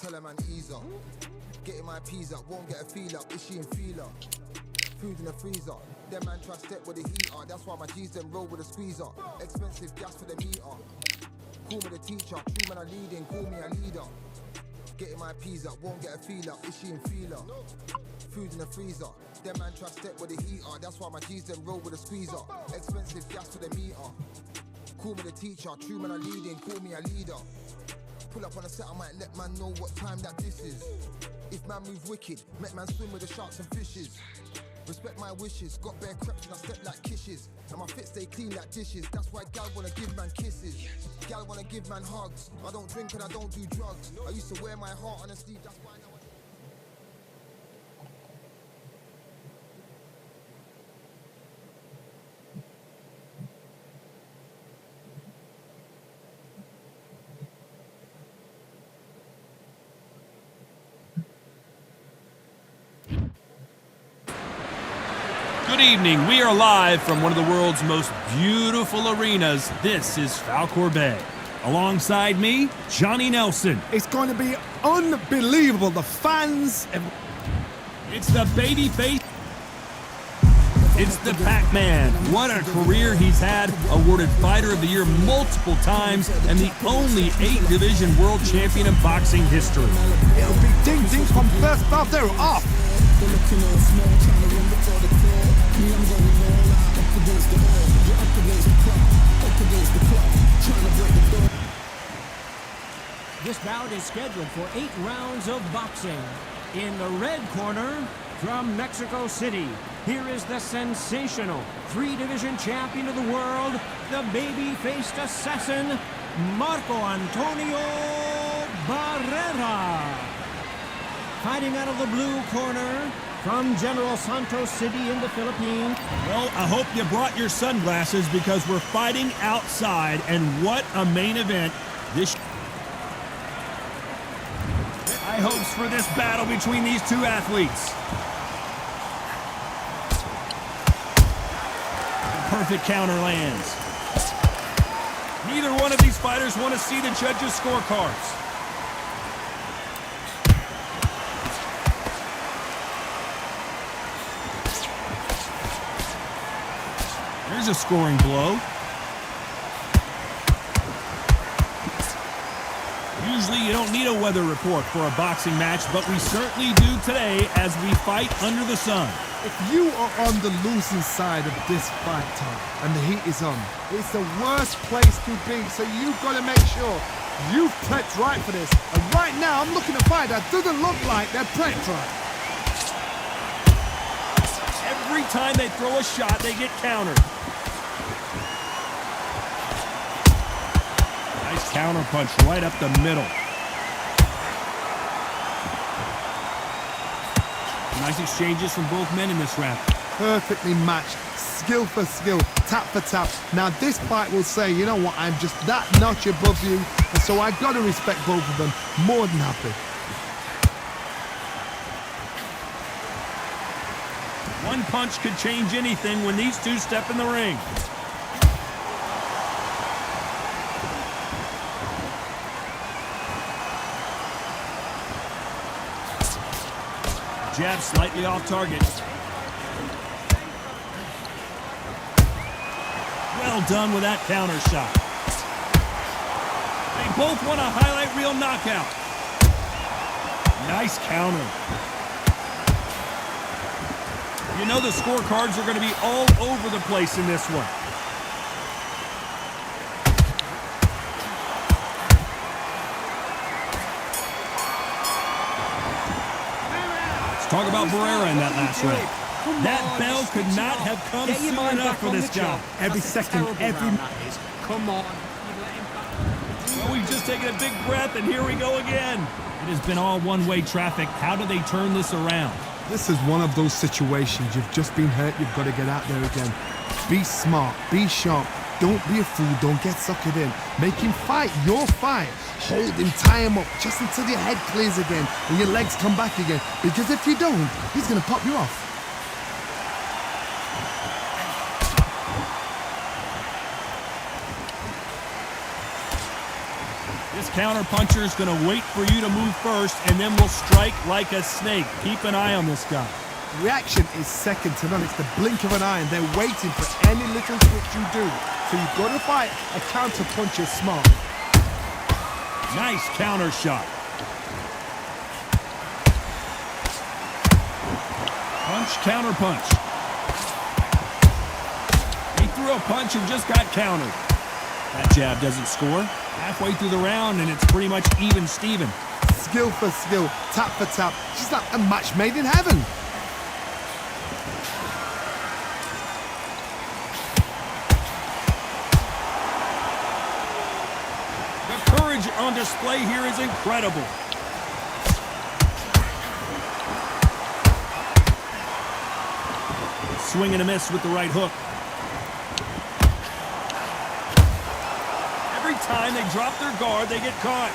tell a man ease up. Getting my peas up, won't get a feel up. Is she in feeler? Food in the freezer. Them man try step with the heater. That's why my G's them roll with a squeezer. Expensive gas for the meter. Call me the teacher. True man I leading, call me a leader. Getting my peas up, won't get a feel up. Is she in feeler? Food in the freezer. Them man try step with the heater. That's why my G's them roll with a squeezer. Expensive gas for the meter. Call me the teacher. True man I leading, call me a leader. Pull up on a set, I might let man know what time that this is. If man move wicked, make man swim with the sharks and fishes. Respect my wishes, got bare creps and I step like kisses. And my fit stay clean like dishes, that's why gal wanna give man kisses. Gal wanna give man hugs, I don't drink and I don't do drugs. I used to wear my heart on a sleeve, that's why now Good evening. We are live from one of the world's most beautiful arenas. This is Falkor Bay. Alongside me, Johnny Nelson. It's going to be unbelievable. The fans. It's the babyface. It's the Pac-Man. What a career he's had. Awarded Fighter of the Year multiple times and the only 8-division world champion in boxing history. It'll be ding-dings from first off. They're off. This bout is scheduled for 8 rounds of boxing. In the red corner, from Mexico City, here is the sensational 3-division champion of the world, the baby-faced assassin, Marco Antonio Barrera. Fighting out of the blue corner, from General Santos City in the Philippines. Well, I hope you brought your sunglasses because we're fighting outside, and what a main event this. High hopes for this battle between these two athletes. Perfect counter lands. Neither one of these fighters want to see the judges' scorecards. There's a scoring blow. Usually you don't need a weather report for a boxing match, but we certainly do today as we fight under the sun. If you are on the losing side of this fight, Tom, and the heat is on, it's the worst place to be, so you've got to make sure you've prepped right for this. And right now, I'm looking at a fight that doesn't look like they're prepped right. Every time they throw a shot, they get countered. Nice counter punch right up the middle. Nice exchanges from both men in this round. Perfectly matched, skill for skill, tap for tap. Now this fight will say, you know what, I'm just that notch above you, and so I got to respect both of them more than happy. One punch could change anything when these two step in the ring. Jab slightly off target. Well done with that counter shot. They both want a highlight reel knockout. Nice counter. You know the scorecards are going to be all over the place in this one. Talk about Barrera in that last round. That bell could not have come soon enough for this guy. Every second, every... Come on. Well, we've just taken a big breath, and here we go again. It has been all one-way traffic. How do they turn this around? This is one of those situations. You've just been hurt. You've got to get out there again. Be smart. Be sharp. Don't be a fool. Don't get suckered in. Make him fight your fight. Hold him, tie him up, just until your head clears again and your legs come back again. Because if you don't, he's going to pop you off. This counterpuncher is going to wait for you to move first and then will strike like a snake. Keep an eye on this guy. Reaction is second to none. It's the blink of an eye, and they're waiting for any little switch you do. So you've got to fight a counterpuncher smart. Nice counter shot. Punch, counter punch. He threw a punch and just got countered. That jab doesn't score. Halfway through the round, and it's pretty much even Steven. Skill for skill, tap for tap. She's like a match made in heaven. The courage on display here is incredible. Swing and a miss with the right hook. Every time they drop their guard, they get caught.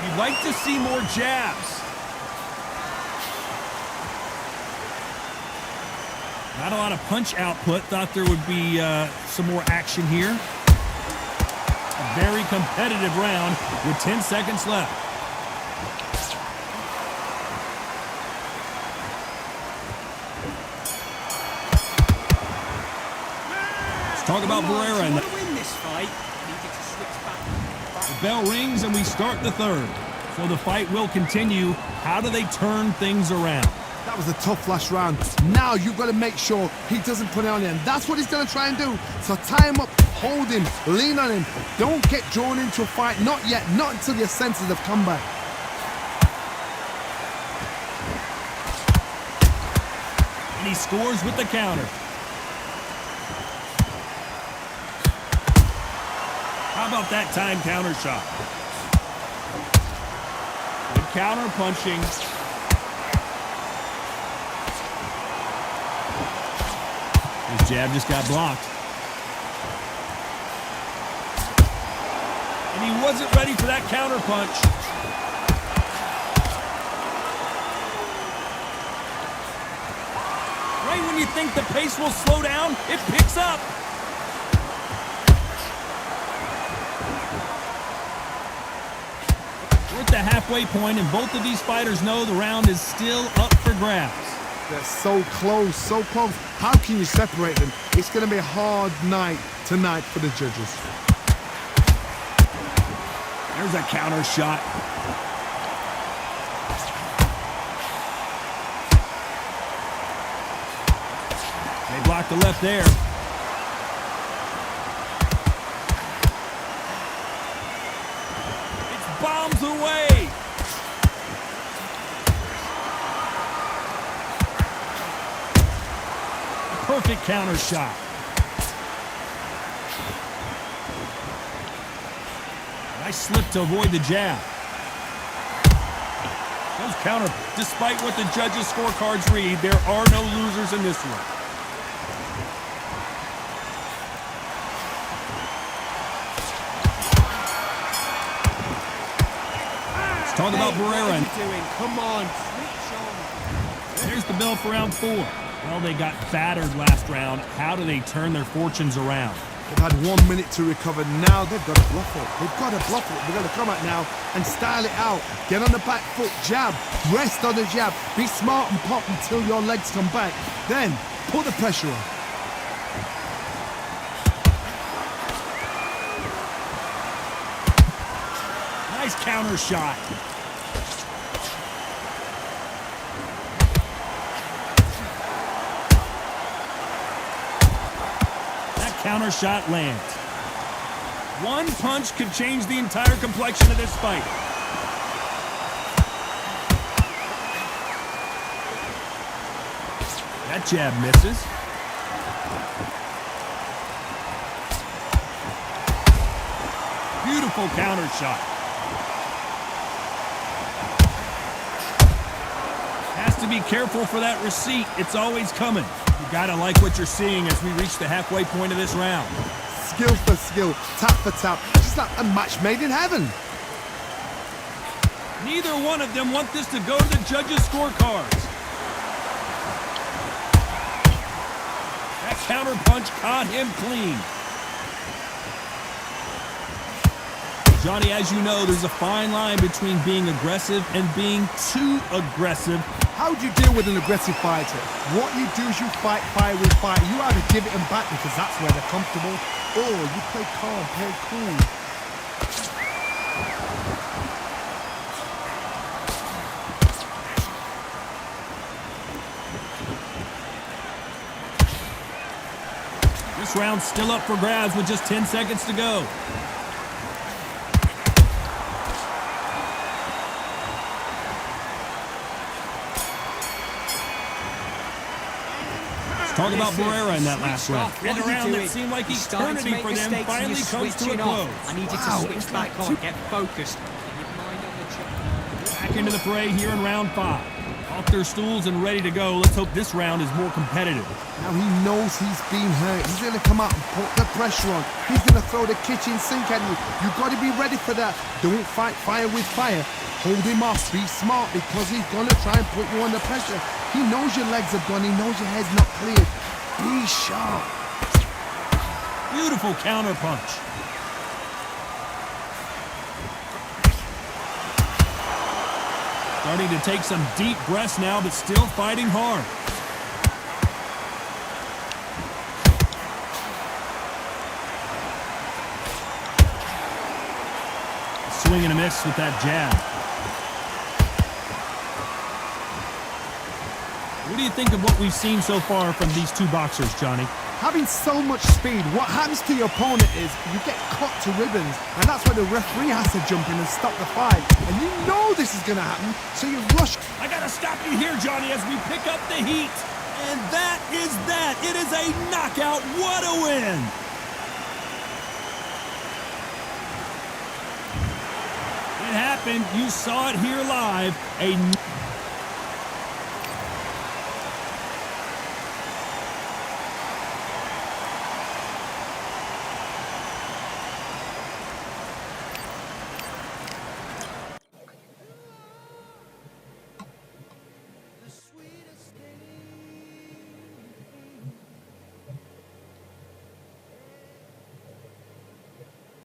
You'd like to see more jabs. Not a lot of punch output. Thought there would be some more action here. A very competitive round with 10 seconds left. Talk about Barrera. And win this fight. Needed to switch back. the bell rings and we start the third. So the fight will continue. How do they turn things around? That was a tough last round. Now you've got to make sure he doesn't put it on you, and that's what he's going to try and do. So tie him up, hold him, lean on him. Don't get drawn into a fight. Not yet. Not until your senses have come back. And he scores with the counter. How about that time counter shot? Good counter punching. His jab just got blocked. And he wasn't ready for that counter punch. Right when you think the pace will slow down, it picks up. We're at the halfway point, and both of these fighters know the round is still up for grabs. They're so close, so close. How can you separate them? It's going to be a hard night tonight for the judges. There's a counter shot. They blocked the left there. It's bombs away. Perfect counter shot. Nice slip to avoid the jab. Those counter. Despite what the judges' scorecards read, there are no losers in this one. Let's talk about Barrera. Come on, switch on. Here's the bell for round 4. Well, they got battered last round. How do they turn their fortunes around? They've had 1 minute to recover. Now they've got to bluff it. They've got to bluff it. They've got to come out now and style it out. Get on the back foot, jab, rest on the jab. Be smart and pop until your legs come back. Then put the pressure on. Nice counter shot. Counter shot lands. One punch could change the entire complexion of this fight. That jab misses. Beautiful counter shot. Has to be careful for that receipt. It's always coming. You gotta like what you're seeing as we reach the halfway point of this round. Skill for skill, tap for tap. Just like a match made in heaven. Neither one of them want this to go to the judges' scorecards. That counterpunch caught him clean. Johnny, as you know, there's a fine line between being aggressive and being too aggressive. How do you deal with an aggressive fighter? What you do is you fight fire with fire. You either give it them back because that's where they're comfortable, or you play calm, play cool. This round's still up for grabs with just 10 seconds to go. Talk about Barrera in that last round. And a round that seemed like eternity for them finally comes to a close. I need you to switch back on, get focused. Back into the fray here in round 5. Off their stools and ready to go. Let's hope this round is more competitive. Now he knows he's been hurt. He's going to come out and put the pressure on. He's going to throw the kitchen sink at you. You've got to be ready for that. Don't fight fire with fire. Hold him off. Be smart because he's going to try and put you under pressure. He knows your legs are gone. He knows your head's not cleared. Be sharp. Beautiful counter punch. Starting to take some deep breaths now, but still fighting hard. Swing and a miss with that jab. What do you think of what we've seen so far from these two boxers, Johnny? Having so much speed, what happens to your opponent is you get cut to ribbons, and that's where the referee has to jump in and stop the fight. And you know this is going to happen, so you rush. I got to stop you here, Johnny, as we pick up the heat. And that is that. It is a knockout. What a win. It happened. You saw it here live.